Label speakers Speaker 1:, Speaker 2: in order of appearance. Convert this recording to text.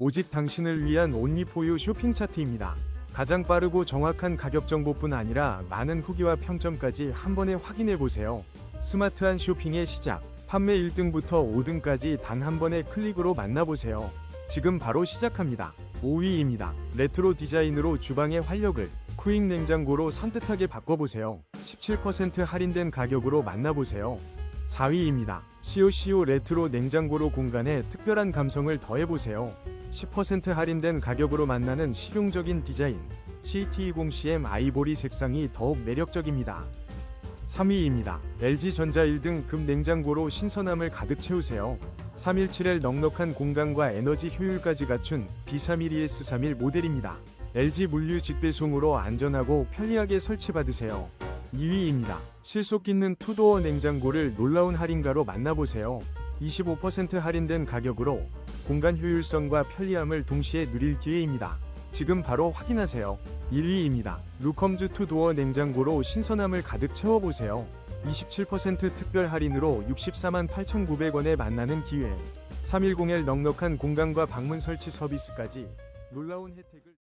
Speaker 1: 오직 당신을 위한 온리포유 쇼핑 차트입니다. 가장 빠르고 정확한 가격 정보뿐 아니라 많은 후기와 평점까지 한 번에 확인해보세요. 스마트한 쇼핑의 시작, 판매 1등부터 5등까지 단 한 번의 클릭으로 만나보세요. 지금 바로 시작합니다. 5위입니다. 레트로 디자인으로 주방의 활력을 쿠잉 냉장고로 산뜻하게 바꿔보세요. 17% 할인된 가격으로 만나보세요. 4위입니다. 시오시오 레트로 냉장고로 공간에 특별한 감성을 더해보세요. 10% 할인된 가격으로 만나는 실용적인 디자인, CT20CM 아이보리 색상이 더욱 매력적입니다. 3위입니다. LG전자 1등급 냉장고로 신선함을 가득 채우세요. 317L 넉넉한 공간과 에너지 효율까지 갖춘 B31ES31 모델입니다. LG 물류 직배송으로 안전하고 편리하게 설치받으세요. 2위입니다. 실속 있는 투도어 냉장고를 놀라운 할인가로 만나보세요. 25% 할인된 가격으로 공간 효율성과 편리함을 동시에 누릴 기회입니다. 지금 바로 확인하세요. 1위입니다. 루컴즈 투도어 냉장고로 신선함을 가득 채워보세요. 27% 특별 할인으로 648,900원에 만나는 기회. 310L 넉넉한 공간과 방문 설치 서비스까지 놀라운 혜택을